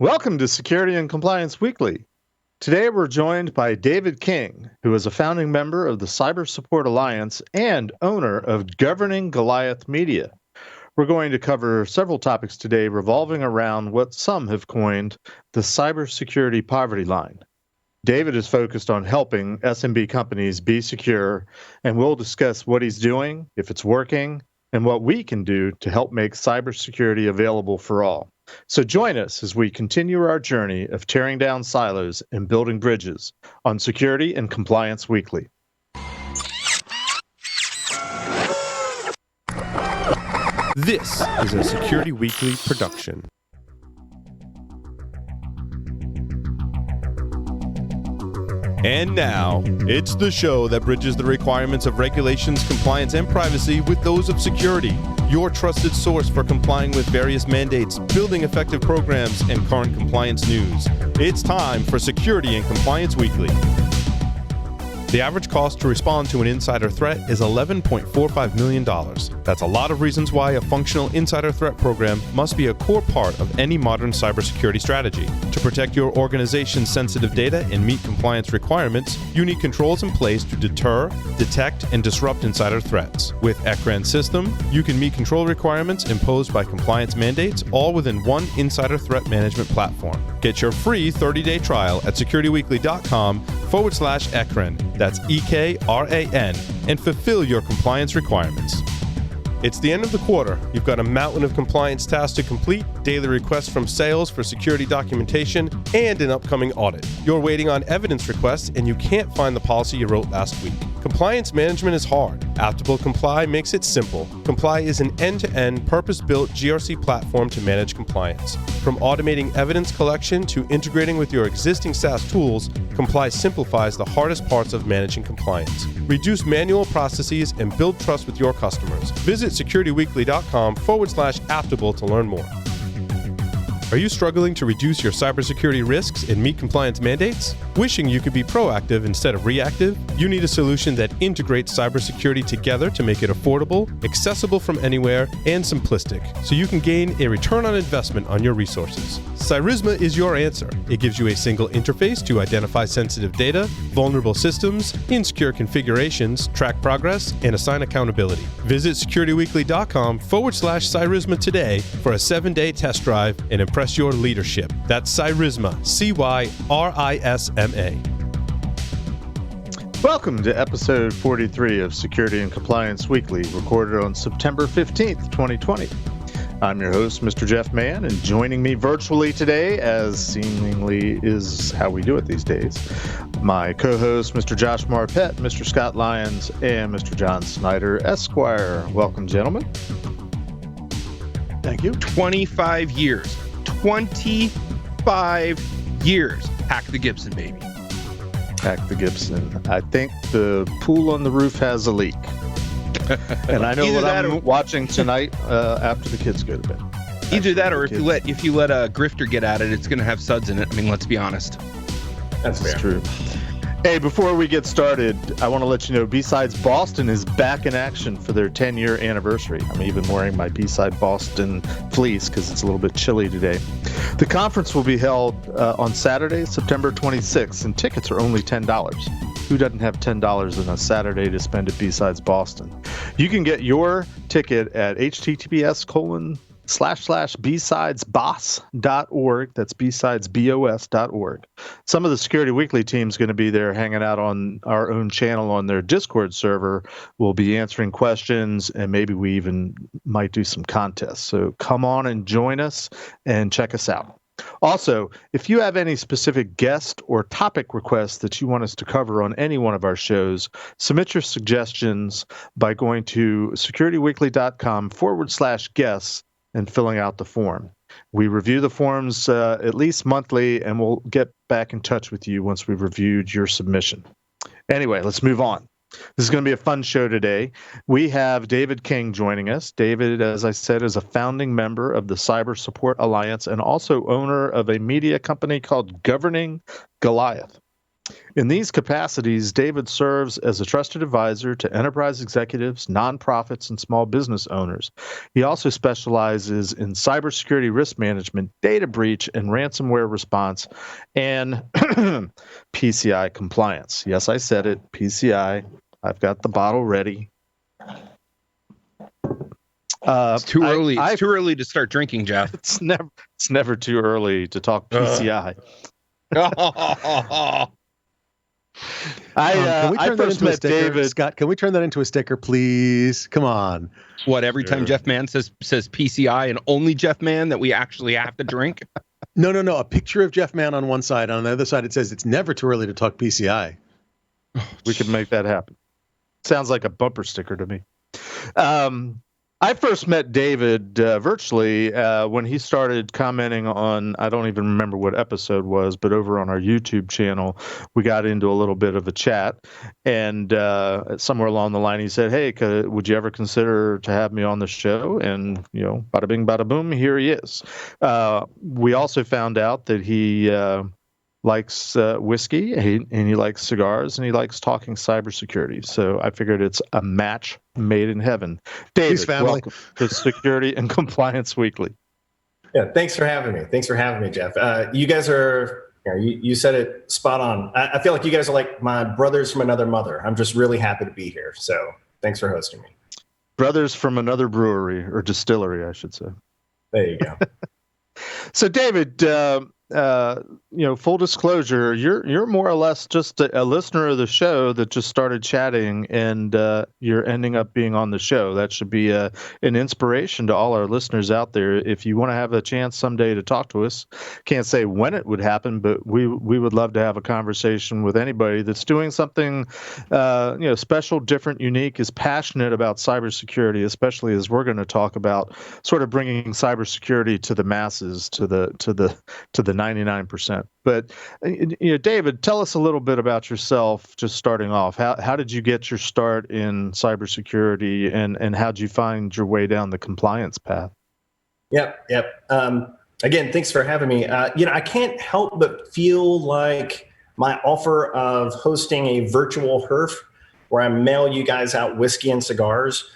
Welcome to Security and Compliance Weekly. Today we're joined by David King, who is a founding member of the Cyber Support Alliance and owner of Governing Goliath Media. We're going to cover several topics today revolving around what some have coined the cybersecurity poverty line. David is focused on helping SMB companies be secure, and we'll discuss what he's doing, if it's working, and what we can do to help make cybersecurity available for all. So join us as we continue our journey of tearing down silos and building bridges on Security and Compliance Weekly. This is a Security Weekly production. And now, it's the show that bridges the requirements of regulations, compliance, and privacy with those of security. Your trusted source for complying with various mandates, building effective programs, and current compliance news. It's time for Security and Compliance Weekly. The average cost to respond to an insider threat is $11.45 million. That's a lot of reasons why a functional insider threat program must be a core part of any modern cybersecurity strategy. To protect your organization's sensitive data and meet compliance requirements, you need controls in place to deter, detect, and disrupt insider threats. With ECRAN system, you can meet control requirements imposed by compliance mandates all within one insider threat management platform. Get your free 30-day trial at securityweekly.com/ECRAN. That's EKRAN, and fulfill your compliance requirements. It's the end of the quarter. You've got a mountain of compliance tasks to complete, daily requests from sales for security documentation, and an upcoming audit. You're waiting on evidence requests, and you can't find the policy you wrote last week. Compliance management is hard. Aptable Comply makes it simple. Comply is an end-to-end, purpose-built GRC platform to manage compliance. From automating evidence collection to integrating with your existing SaaS tools, Comply simplifies the hardest parts of managing compliance. Reduce manual processes and build trust with your customers. Visit securityweekly.com/Aptable to learn more. Are you struggling to reduce your cybersecurity risks and meet compliance mandates? Wishing you could be proactive instead of reactive? You need a solution that integrates cybersecurity together to make it affordable, accessible from anywhere, and simplistic, so you can gain a return on investment on your resources. Cyrisma is your answer. It gives you a single interface to identify sensitive data, vulnerable systems, insecure configurations, track progress, and assign accountability. Visit securityweekly.com/Cyrisma today for a 7-day test drive and impress your leadership. That's Cyrisma, CYRISMA. Welcome to episode 43 of Security and Compliance Weekly, recorded on September 15th, 2020. I'm your host, Mr. Jeff Mann, and joining me virtually today, as seemingly is how we do it these days, my co-host, Mr. Josh Marpet, Mr. Scott Lyons, and Mr. John Snyder, Esquire. Welcome, gentlemen. Thank you. 25 years. 25 years. Hack the Gibson, baby. Hack the Gibson. I think the pool on the roof has a leak. And I know what I'm watching tonight after the kids go to bed. Either that, or if you let a grifter get at it, it's going to have suds in it. I mean, let's be honest. That's true. Hey, before we get started, I want to let you know B-Sides Boston is back in action for their 10-year anniversary. I'm even wearing my B-Side Boston fleece because it's a little bit chilly today. The conference will be held on Saturday, September 26th, and tickets are only $10. Who doesn't have $10 on a Saturday to spend at B-Sides Boston? You can get your ticket at https://bsidesboss.org. That's bsidesbos.org. Some of the Security Weekly team is going to be there hanging out on our own channel on their Discord server. We'll be answering questions, and maybe we even might do some contests. So come on and join us and check us out. Also, if you have any specific guest or topic requests that you want us to cover on any one of our shows, submit your suggestions by going to securityweekly.com/guests and filling out the form. We review the forms at least monthly, and we'll get back in touch with you once we've reviewed your submission. Anyway, let's move on. This is going to be a fun show today. We have David King joining us. David, as I said, is a founding member of the Cyber Support Alliance and also owner of a media company called Governing Goliath. In these capacities, David serves as a trusted advisor to enterprise executives, nonprofits, and small business owners. He also specializes in cybersecurity risk management, data breach and ransomware response, and PCI compliance. Yes, I said it, PCI. I've got the bottle ready. It's too early. It's too early to start drinking, Jeff. It's never too early to talk PCI. Can we turn that into a sticker, David. Scott? Can we turn that into a sticker, please? Come on. What, every time Jeff Mann says PCI and only Jeff Mann that we actually have to drink? No. A picture of Jeff Mann on one side. On the other side, it says it's never too early to talk PCI. We could make that happen. Sounds like a bumper sticker to me. I first met David virtually when he started commenting on, I don't even remember what episode was, but over on our YouTube channel, we got into a little bit of a chat. And somewhere along the line, he said, hey, would you ever consider to have me on the show? And, bada bing, bada boom, here he is. We also found out that he likes whiskey, and he likes cigars, and he likes talking cybersecurity. So I figured it's a match made in heaven. David, welcome to Security and Compliance Weekly. Yeah, thanks for having me. Jeff. You guys are, you said it spot on. I feel like you guys are like my brothers from another mother. I'm just really happy to be here. So thanks for hosting me. Brothers from another brewery, or distillery, I should say. There you go. So David, full disclosure, you're more or less just a listener of the show that just started chatting, and you're ending up being on the show. That should be an inspiration to all our listeners out there. If you want to have a chance someday to talk to us, can't say when it would happen, but we would love to have a conversation with anybody that's doing something special, different, unique, is passionate about cybersecurity, especially as we're going to talk about sort of bringing cybersecurity to the masses, to the 99%. But David, tell us a little bit about yourself, just starting off. How did you get your start in cybersecurity, and how did you find your way down the compliance path? Yep. Again, thanks for having me. I can't help but feel like my offer of hosting a virtual HERF where I mail you guys out whiskey and cigars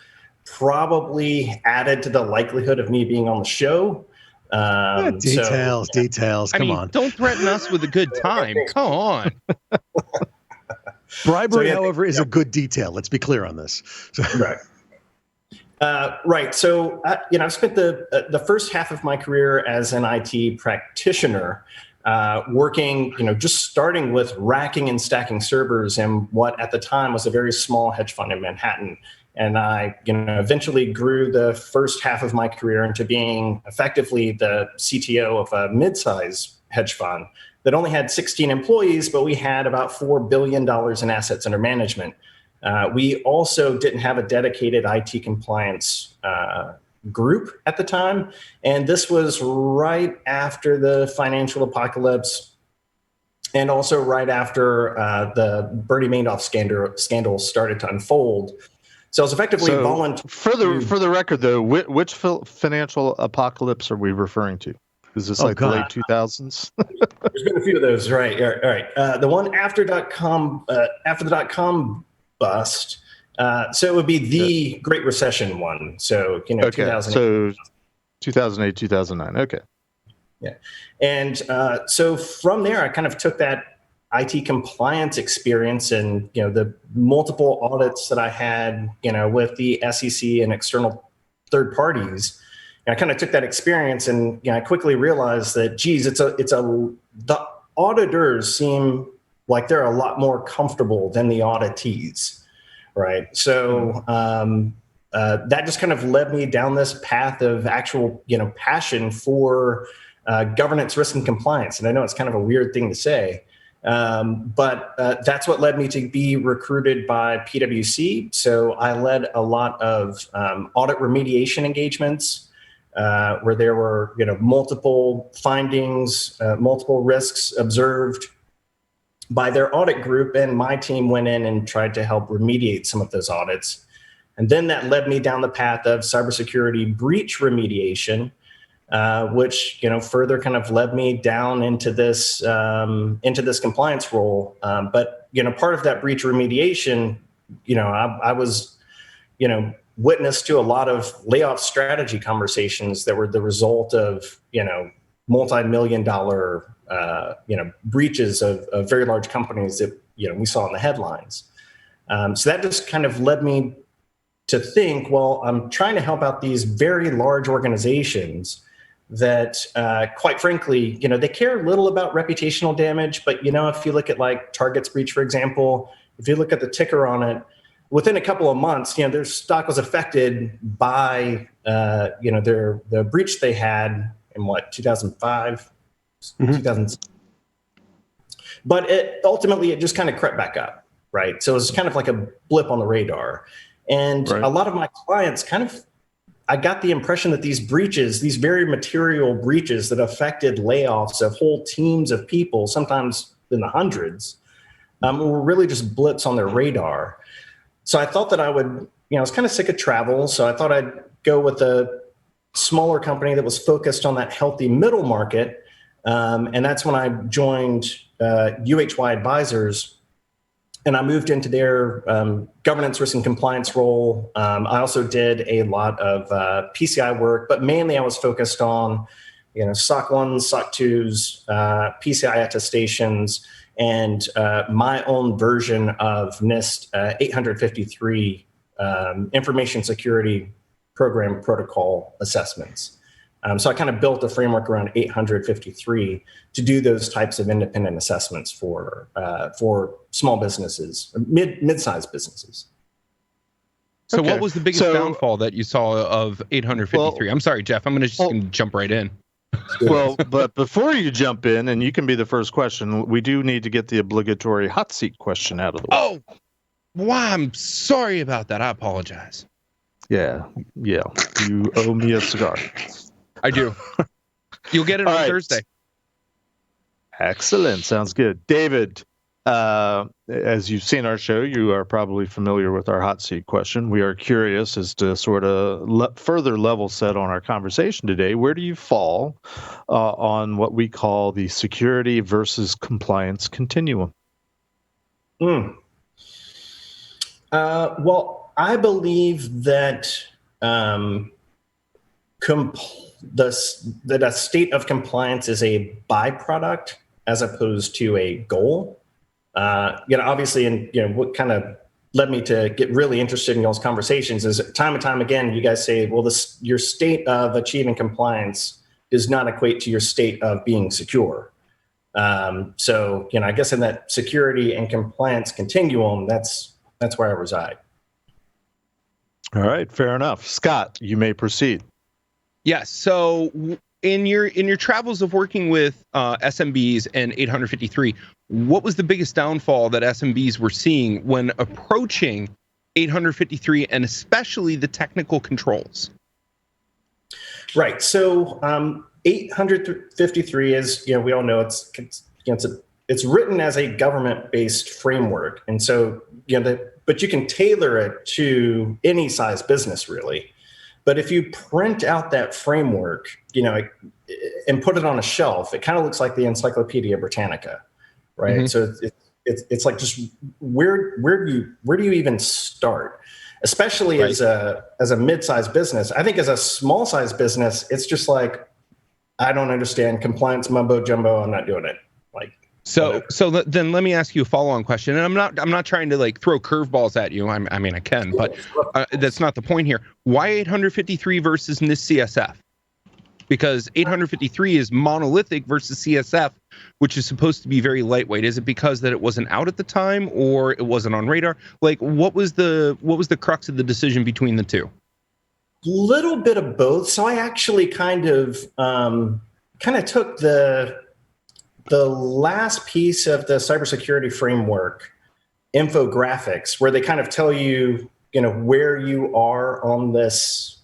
probably added to the likelihood of me being on the show. Details. Come on. Don't threaten us with a good time. Come on. Bribery, however, is a good detail. Let's be clear on this. Right. Right. So, I've spent the first half of my career as an IT practitioner, working, just starting with racking and stacking servers in what at the time was a very small hedge fund in Manhattan. And I, eventually grew the first half of my career into being effectively the CTO of a mid-size hedge fund that only had 16 employees, but we had about $4 billion in assets under management. We also didn't have a dedicated IT compliance group at the time. And this was right after the financial apocalypse, and also right after the Bernie Madoff scandal started to unfold. So it's effectively voluntary. For the record, though, which financial apocalypse are we referring to? Is this the late 2000s? There's been a few of those, right? All right. The one after the .com bust. So it would be the Great Recession one. So 2008. So 2008, 2009. Okay. Yeah, and so from there, I kind of took that IT compliance experience and the multiple audits that I had with the SEC and external third parties. And I kind of took that experience and I quickly realized that the auditors seem like they're a lot more comfortable than the auditees, right? So that just kind of led me down this path of actual passion for governance, risk, and compliance. And I know it's kind of a weird thing to say. But that's what led me to be recruited by PwC. So I led a lot of audit remediation engagements where there were multiple findings, multiple risks observed by their audit group, and my team went in and tried to help remediate some of those audits. And then that led me down the path of cybersecurity breach remediation, which further kind of led me down into this compliance role. But part of that breach remediation, I was witness to a lot of layoff strategy conversations that were the result of multi-million-dollar breaches of very large companies that we saw in the headlines. So that just kind of led me to think, well, I'm trying to help out these very large organizations that, quite frankly, they care little about reputational damage. But, if you look at like Target's breach, for example, if you look at the ticker on it, within a couple of months, their stock was affected by, the breach they had in 2005, 2000. But ultimately, it just kind of crept back up, right? So it was kind of like a blip on the radar. And a lot of my clients I got the impression that these breaches, these very material breaches that affected layoffs of whole teams of people, sometimes in the hundreds, were really just blips on their radar. So I thought that I would, I was kind of sick of travel. So I thought I'd go with a smaller company that was focused on that healthy middle market. And that's when I joined UHY Advisors. And I moved into their governance, risk, and compliance role. I also did a lot of PCI work, but mainly I was focused on, SOC 1s, SOC 2s, PCI attestations, and my own version of NIST 853 information security program protocol assessments. So I kind of built a framework around 853 to do those types of independent assessments for small businesses, mid-sized businesses. So what was the biggest downfall that you saw of 853? I'm sorry, Jeff, I'm going to just jump right in. Well, but before you jump in, and you can be the first question, we do need to get the obligatory hot seat question out of the way. Oh, wow, I'm sorry about that. I apologize. Yeah. You owe me a cigar. I do. You'll get it on Thursday. Excellent. Sounds good. David, as you've seen our show, you are probably familiar with our hot seat question. We are curious as to sort of further level set on our conversation today. Where do you fall on what we call the security versus compliance continuum? Well, I believe that that a state of compliance is a byproduct as opposed to a goal. Obviously, and what kind of led me to get really interested in y'all's conversations is time and time again, you guys say, well, your state of achieving compliance does not equate to your state of being secure. So, I guess in that security and compliance continuum, that's where I reside. All right, fair enough. Scott, you may proceed. Yes. So in your travels of working with SMBs and 853, what was the biggest downfall that SMBs were seeing when approaching 853, and especially the technical controls? Right. So 853 is, we all know it's written as a government-based framework, and so but you can tailor it to any size business, really. But if you print out that framework, and put it on a shelf, it kind of looks like the Encyclopedia Britannica, right? Mm-hmm. So it's like, just where do you even start? Especially as a mid-sized business. I think as a small-sized business, it's just like, I don't understand compliance mumbo jumbo. I'm not doing it. So then let me ask you a follow-on question, and I'm not trying to throw curveballs at you. I mean I can, but that's not the point here. Why 853 versus NIST CSF? Because 853 is monolithic versus CSF, which is supposed to be very lightweight. Is it because that it wasn't out at the time, or it wasn't on radar? What was the crux of the decision between the two? Little bit of both. So I actually kind of took the last piece of the cybersecurity framework infographics, where they kind of tell you, where you are on this,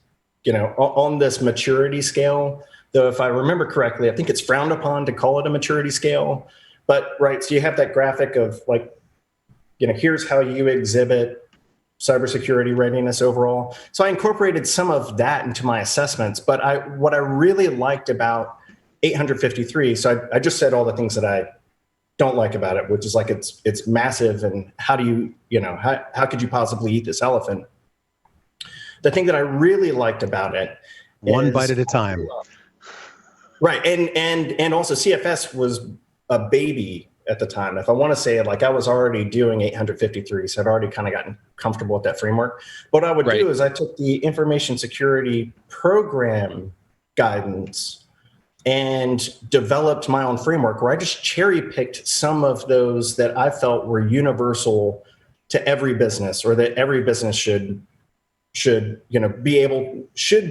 on this maturity scale. Though if I remember correctly, I think it's frowned upon to call it a maturity scale. But so you have that graphic of here's how you exhibit cybersecurity readiness overall. So I incorporated some of that into my assessments. But what I really liked about 853, so I just said all the things that I don't like about it, which is like it's massive, and how do how could you possibly eat this elephant? The thing that I really liked about it, one bite at a time. Right. And also CFS was a baby at the time. If I want to say it, like I was already doing 853, so I'd already kind of gotten comfortable with that framework. What I would do is I took the information security program guidance and developed my own framework where I just cherry picked some of those that I felt were universal to every business, or that every business should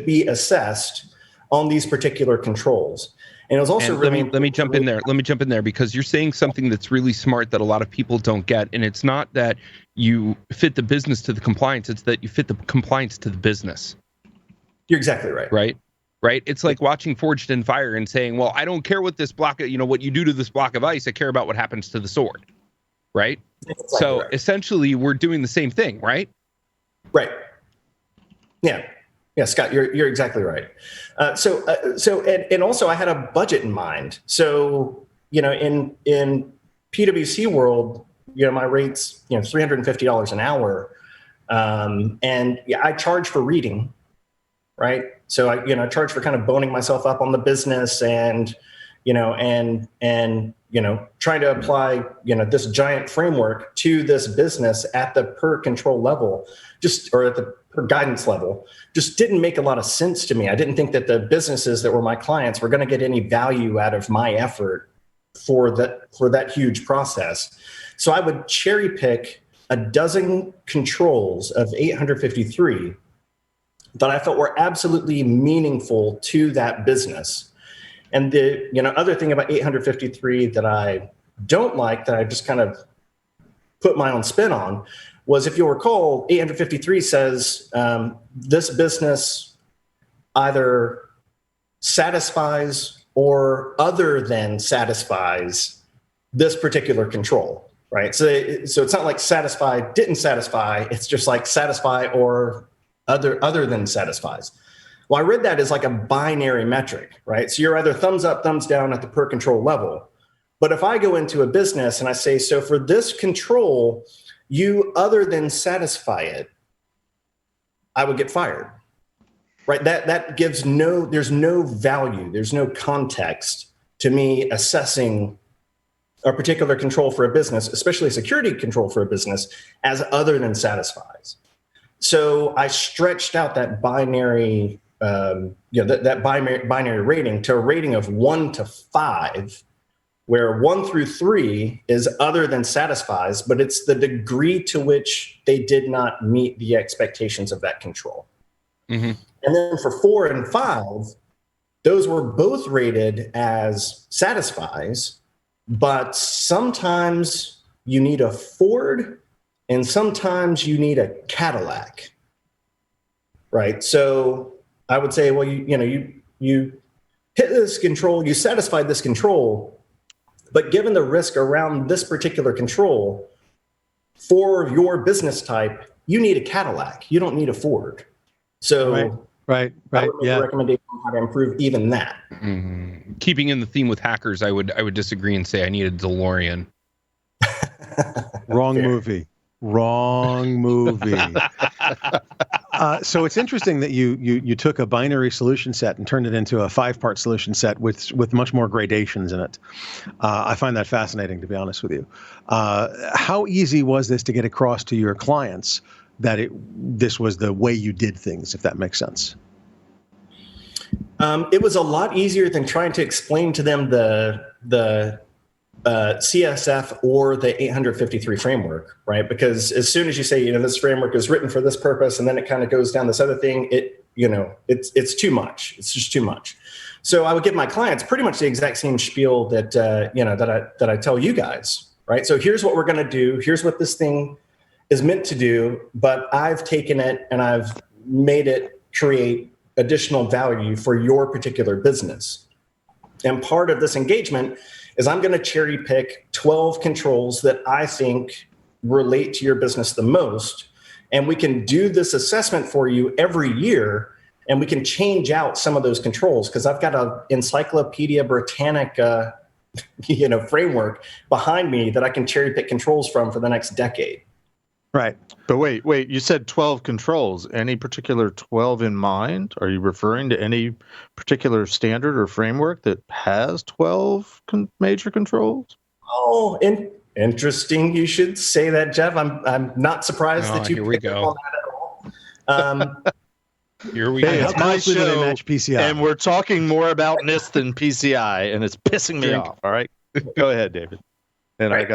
be assessed on these particular controls. And it was also let me jump in there because you're saying something that's really smart that a lot of people don't get. And it's not that you fit the business to the compliance, it's that you fit the compliance to the business. You're exactly right. Right. It's like watching Forged in Fire and saying, well, I don't care what this block, what you do to this block of ice. I care about what happens to the sword. Right. Exactly so right. Essentially we're doing the same thing, right? Right. Yeah. Yeah, Scott, you're exactly right. And also I had a budget in mind. So, in PwC world, my rate's, $350 an hour. And I charge for reading, right? So I charge for kind of boning myself up on the business and trying to apply, this giant framework to this business at the per control level, or at the per guidance level, just didn't make a lot of sense to me. I didn't think that the businesses that were my clients were going to get any value out of my effort for that huge process. So I would cherry pick a dozen controls of 853 that I felt were absolutely meaningful to that business. And the other thing about 853 that I don't like, that I just kind of put my own spin on, was, if you'll recall, 853 says this business either satisfies or other than satisfies this particular control, right? So it's not like satisfy, didn't satisfy. It's just like satisfy or other than satisfies. Well, I read that as like a binary metric, right? So you're either thumbs up, thumbs down at the per control level. But if I go into a business and I say, so for this control, you other than satisfy it, I would get fired, right? That gives there's no value, there's no context to me assessing a particular control for a business, especially a security control for a business, as other than satisfies. So I stretched out that binary, binary rating to a rating of 1 to 5, where 1 through 3 is other than satisfies, but it's the degree to which they did not meet the expectations of that control. Mm-hmm. And then for 4 and 5, those were both rated as satisfies, but sometimes you need a Ford and sometimes you need a Cadillac, right? So I would say, well, you hit this control, you satisfied this control, but given the risk around this particular control for your business type, you need a Cadillac. You don't need a Ford. So right. I would make a recommendation on how to improve even that. Mm-hmm. Keeping in the theme with hackers, I would disagree and say I need a DeLorean. Wrong movie. So it's interesting that you took a binary solution set and turned it into a 5-part solution set with much more gradations in it. I find that fascinating, to be honest with you. How easy was this to get across to your clients that this was the way you did things, if that makes sense? It was a lot easier than trying to explain to them the CSF or the 853 framework, right? Because as soon as you say, this framework is written for this purpose, and then it kind of goes down this other thing, it's too much. It's just too much. So I would give my clients pretty much the exact same spiel that I tell you guys, right? So here's what we're going to do. Here's what this thing is meant to do, but I've taken it and I've made it create additional value for your particular business. And part of this engagement is I'm going to cherry pick 12 controls that I think relate to your business the most. and we can do this assessment for you every year, and we can change out some of those controls, because I've got an Encyclopedia Britannica framework behind me that I can cherry pick controls from for the next decade. Right. But wait, you said 12 controls. Any particular 12 in mind? Are you referring to any particular standard or framework that has 12 major controls? Oh, interesting. You should say that, Jeff. I'm not surprised that you picked up on that at all. Here we Hey, go. it's my closely do they show, match PCI? and we're talking more about NIST than PCI, and it's pissing me off. All right, go ahead, David. And Right.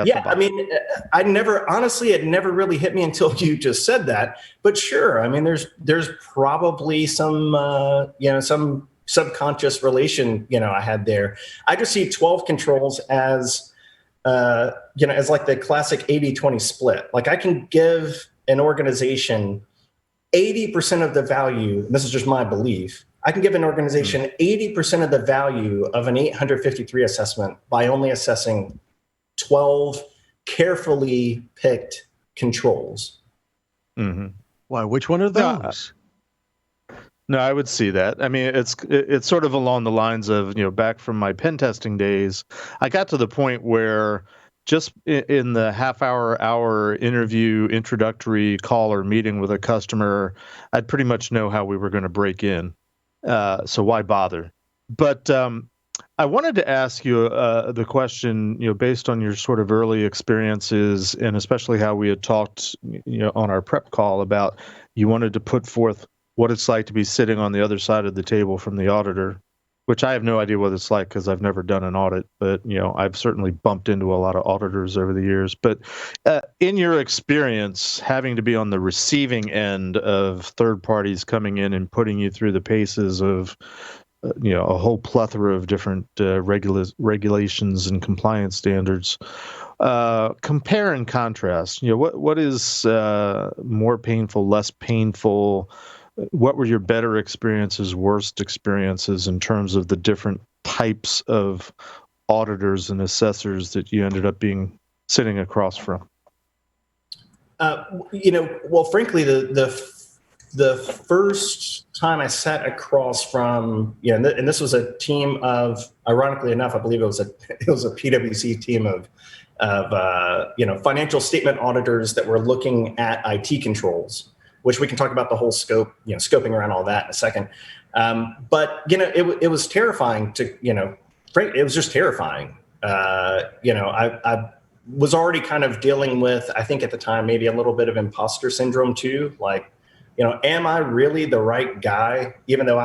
Honestly, it never really hit me until you just said that. But sure, I mean, there's probably some some subconscious relation I had there. I just see 12 controls as as like the classic 80-20 split. Like, I can give an organization 80% of the value, and this is just my belief, I can give an organization 80% of the value of an 853 assessment by only assessing 12 carefully picked controls. Mm-hmm. Why? Which one are those? No, I would see that. I mean, it's sort of along the lines of, back from my pen testing days, I got to the point where just in the hour interview, introductory call or meeting with a customer, I'd pretty much know how we were going to break in. So why bother? But I wanted to ask you the question, based on your sort of early experiences, and especially how we had talked, on our prep call about you wanted to put forth what it's like to be sitting on the other side of the table from the auditor, which I have no idea what it's like because I've never done an audit, but I've certainly bumped into a lot of auditors over the years. But in your experience, having to be on the receiving end of third parties coming in and putting you through the paces of a whole plethora of different regulations and compliance standards. Compare and contrast. What is more painful, less painful? What were your better experiences, worst experiences in terms of the different types of auditors and assessors that you ended up sitting across from? Well, frankly, the first time I sat across from, and this was a team of, ironically enough, I believe it was a PwC team of financial statement auditors that were looking at IT controls, which we can talk about the whole scope, scoping around all that in a second. But it was terrifying it was just terrifying. I was already kind of dealing with, I think at the time, maybe a little bit of imposter syndrome too. Like, am I really the right guy? Even though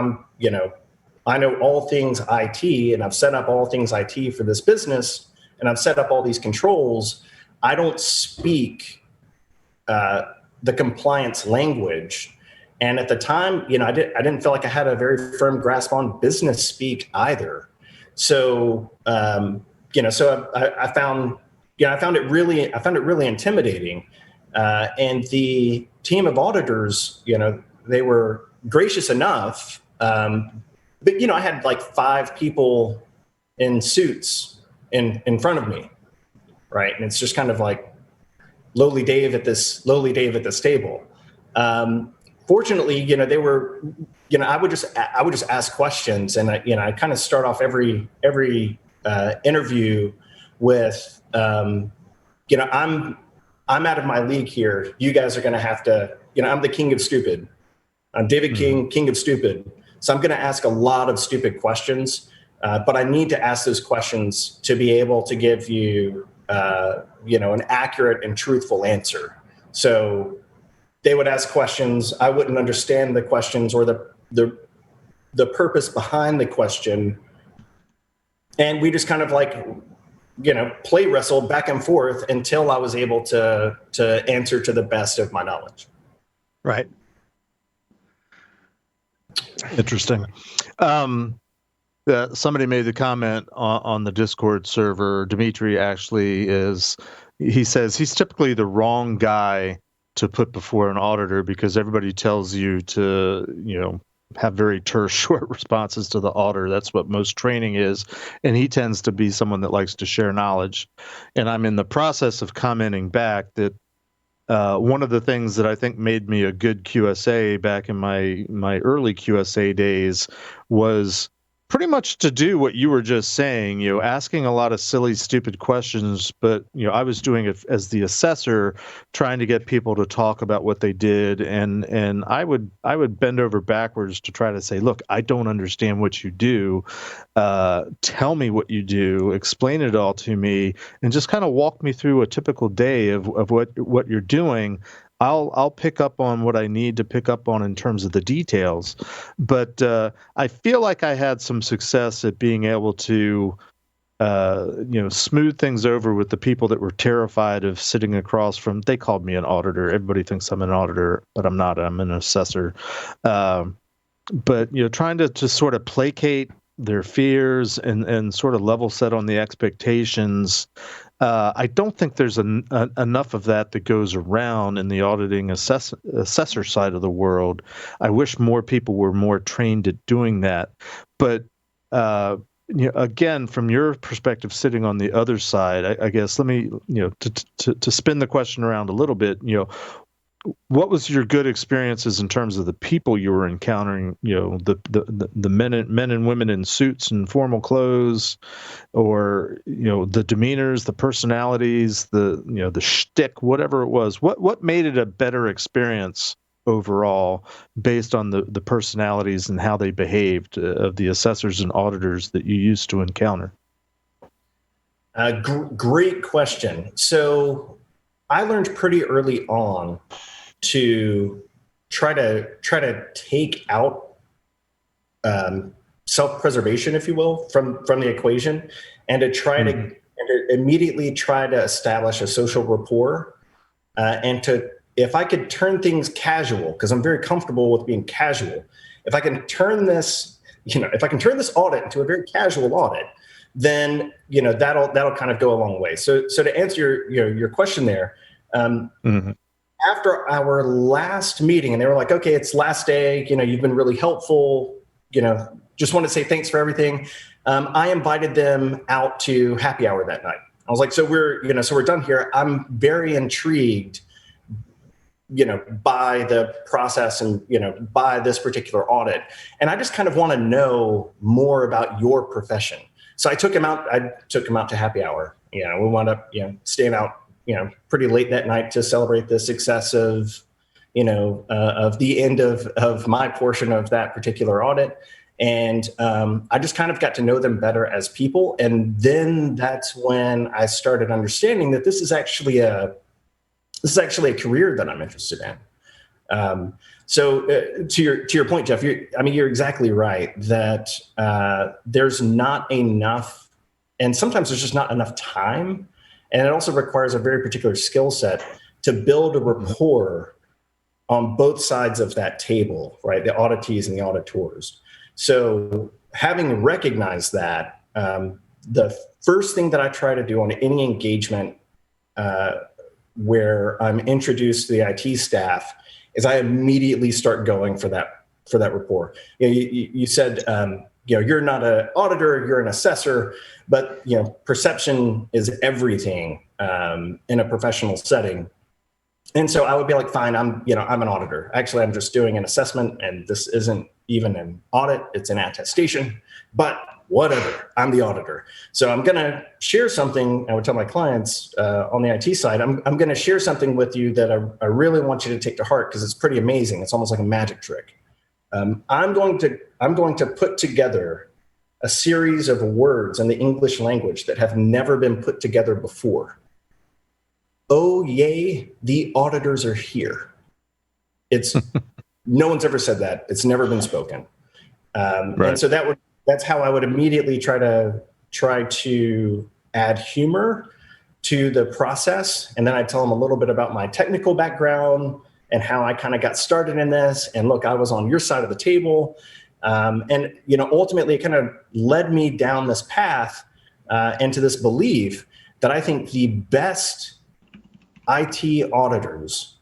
I know all things IT, and I've set up all things IT for this business, and I've set up all these controls, I don't speak the compliance language. And at the time, I didn't feel like I had a very firm grasp on business speak either. So, I found it really intimidating. And the team of auditors, they were gracious enough. But, I had like 5 people in suits in front of me. Right. And it's just kind of like lowly Dave at this table. Fortunately, they were, I would just ask questions, and I kind of start off every interview with, I'm out of my league here. You guys are going to have to, I'm the king of stupid. I'm David King, king of stupid. So I'm going to ask a lot of stupid questions, but I need to ask those questions to be able to give you, an accurate and truthful answer. So they would ask questions. I wouldn't understand the questions or the purpose behind the question. And we just kind of like, play wrestled back and forth until I was able to answer to the best of my knowledge. Right. Interesting. Somebody made the comment on the Discord server. Dimitri actually he says he's typically the wrong guy to put before an auditor because everybody tells you to, have very terse, short responses to the auditor. That's what most training is. And he tends to be someone that likes to share knowledge. And I'm in the process of commenting back that one of the things that I think made me a good QSA back in my early QSA days was pretty much to do what you were just saying, asking a lot of silly, stupid questions, but, I was doing it as the assessor, trying to get people to talk about what they did. And I would bend over backwards to try to say, look, I don't understand what you do. Tell me what you do, explain it all to me, and just kind of walk me through a typical day of what you're doing. I'll pick up on what I need to pick up on in terms of the details, but I feel like I had some success at being able to, smooth things over with the people that were terrified of sitting across from. They called me an auditor. Everybody thinks I'm an auditor, but I'm not. I'm an assessor. But trying to sort of placate their fears and sort of level set on the expectations. I don't think there's enough of that goes around in the auditing assessor side of the world. I wish more people were more trained at doing that. But again, from your perspective, sitting on the other side, I guess let me to spin the question around a little bit. What was your good experiences in terms of the people you were encountering? The men and women in suits and formal clothes, or the demeanors, the personalities, the shtick, whatever it was. What made it a better experience overall, based on the personalities and how they behaved of the assessors and auditors that you used to encounter? Great question. So I learned pretty early on to try to take out self-preservation, if you will, from the equation, and to try to immediately try to establish a social rapport, and if I could turn things casual, because I'm very comfortable with being casual. If I can turn this, if I can turn this audit into a very casual audit, then that'll kind of go a long way. So to answer your question there. After our last meeting, and they were like, okay, it's last day, you've been really helpful, just want to say thanks for everything. I invited them out to happy hour that night. I was like, so we're done here. I'm very intrigued, by the process and, by this particular audit. And I just kind of want to know more about your profession. So I took him out to happy hour. We wound up, staying out, pretty late that night to celebrate the success of the end of my portion of that particular audit. And I just kind of got to know them better as people. And then that's when I started understanding that this is actually a career that I'm interested in. So to your point, Jeff, you're exactly right that there's not enough, and sometimes there's just not enough time. And it also requires a very particular skill set to build a rapport on both sides of that table, right? The auditees and the auditors. So having recognized that, the first thing that I try to do on any engagement where I'm introduced to the IT staff is I immediately start going for that rapport. You said, you're not an auditor, you're an assessor, but perception is everything in a professional setting. And so I would be like, fine, I'm an auditor. Actually, I'm just doing an assessment, and this isn't even an audit, it's an attestation, but whatever, I'm the auditor. So I'm going to share something. I would tell my clients on the IT side, I'm going to share something with you that I really want you to take to heart, because it's pretty amazing. It's almost like a magic trick. I'm going to put together a series of words in the English language that have never been put together before. Oh, yay, the auditors are here. It's no one's ever said that. It's never been spoken. Right. And so that's how I would immediately try to add humor to the process. And then I tell them a little bit about my technical background and how I kind of got started in this. And look, I was on your side of the table. And ultimately it kind of led me down this path into this belief that I think the best IT auditors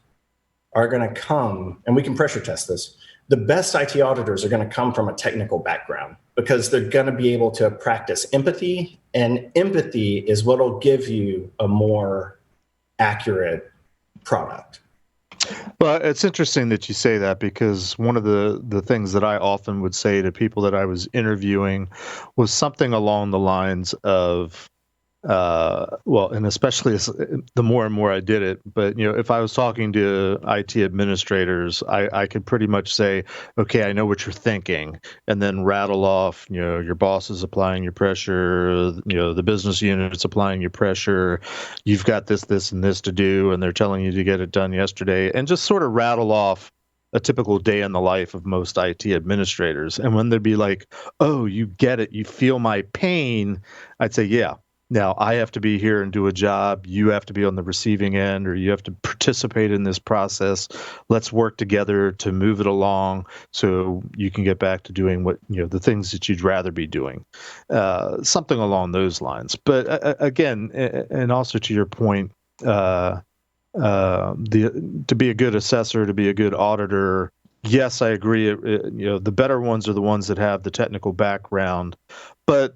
are going to come, and we can pressure test this, the best IT auditors are going to come from a technical background, because they're going to be able to practice empathy, and empathy is what will give you a more accurate product. Well, it's interesting that you say that, because one of the things that I often would say to people that I was interviewing was something along the lines of, well, and especially the more and more I did it, but if I was talking to IT administrators, I could pretty much say, okay, I know what you're thinking, and then rattle off, your boss is applying your pressure, the business unit's applying your pressure, you've got this, and this to do, and they're telling you to get it done yesterday, and just sort of rattle off a typical day in the life of most IT administrators. And when they'd be like, oh, you get it, you feel my pain, I'd say, yeah. Now, I have to be here and do a job. You have to be on the receiving end, or you have to participate in this process. Let's work together to move it along so you can get back to doing what, the things that you'd rather be doing. Something along those lines. But again, and also to your point, to be a good assessor, to be a good auditor, yes, I agree. The better ones are the ones that have the technical background, but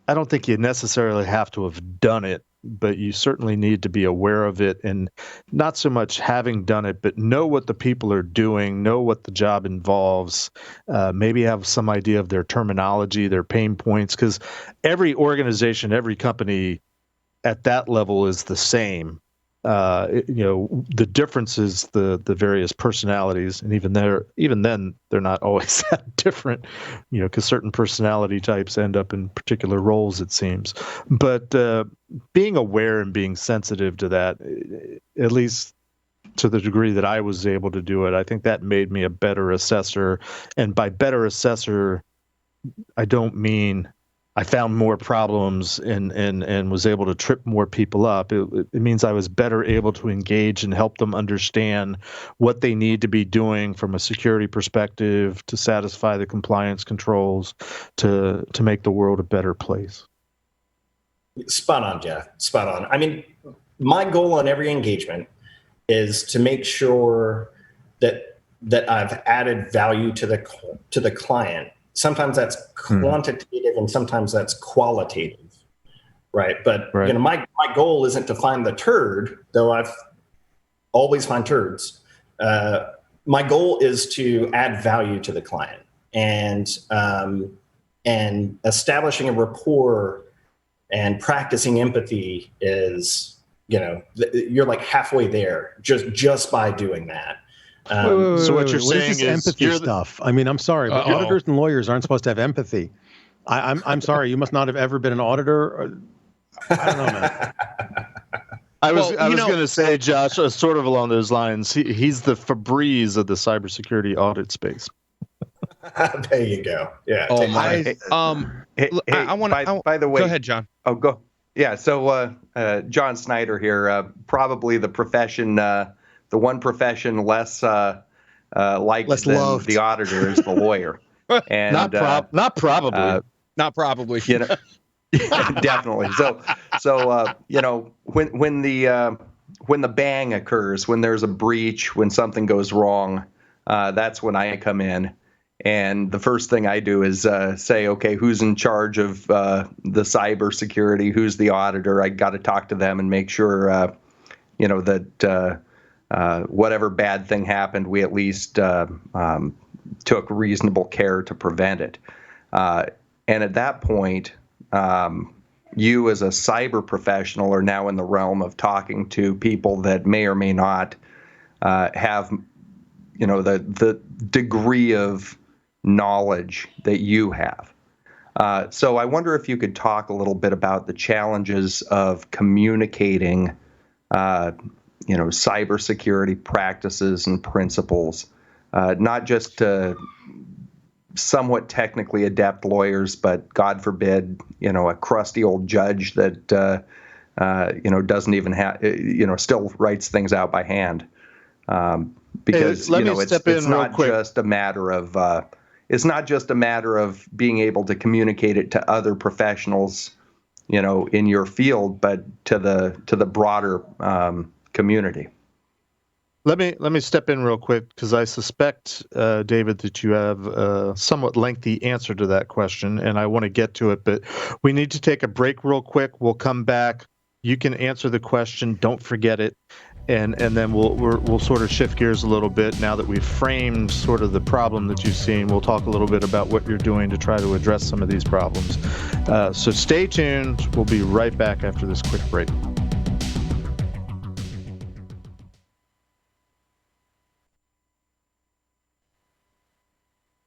I don't think you necessarily have to have done it, but you certainly need to be aware of it, and not so much having done it, but know what the people are doing, know what the job involves, maybe have some idea of their terminology, their pain points, because every organization, every company at that level is the same. The difference is the various personalities, and even then they're not always that different, because certain personality types end up in particular roles, it seems. But being aware and being sensitive to that, at least to the degree that I was able to do it, I think that made me a better assessor. And by better assessor, I don't mean I found more problems and was able to trip more people up. It means I was better able to engage and help them understand what they need to be doing from a security perspective to satisfy the compliance controls to make the world a better place. Spot on, Jeff. Spot on. I mean, my goal on every engagement is to make sure that I've added value to the client. Sometimes that's quantitative and sometimes that's qualitative, right? But my goal isn't to find the turd, though I've always find turds. My goal is to add value to the client, and establishing a rapport and practicing empathy is, you're like halfway there just by doing that. So what you're saying is empathy stuff. I mean, I'm sorry, but auditors and lawyers aren't supposed to have empathy. I'm sorry, you must not have ever been an auditor. I don't know, man. I was going to say, Josh, sort of along those lines. He's the Febreze of the cybersecurity audit space. There you go. Yeah. Oh my. I want to. By the way, go ahead, John. Oh, go. Yeah. So, John Snyder here. Probably the profession. The one profession less liked than loved. the auditor is the lawyer. And not probably. Not probably. Definitely. So when the bang occurs, when there's a breach, when something goes wrong, that's when I come in. And the first thing I do is say, okay, who's in charge of the cybersecurity? Who's the auditor? I got to talk to them and make sure, that whatever bad thing happened, we at least took reasonable care to prevent it. And at that point, you as a cyber professional are now in the realm of talking to people that may or may not have, the degree of knowledge that you have. So I wonder if you could talk a little bit about the challenges of communicating cybersecurity practices and principles, not just to somewhat technically adept lawyers, but God forbid, a crusty old judge that, doesn't even have, still writes things out by hand. Because, it's not just a matter of, it's not just a matter of being able to communicate it to other professionals, in your field, but to the broader community. Let me step in real quick, because I suspect, David, that you have a somewhat lengthy answer to that question, and I want to get to it, but we need to take a break real quick. We'll come back. You can answer the question. Don't forget it. and then we'll sort of shift gears a little bit now that we've framed sort of the problem that you've seen. We'll talk a little bit about what you're doing to try to address some of these problems. So stay tuned. We'll be right back after this quick break.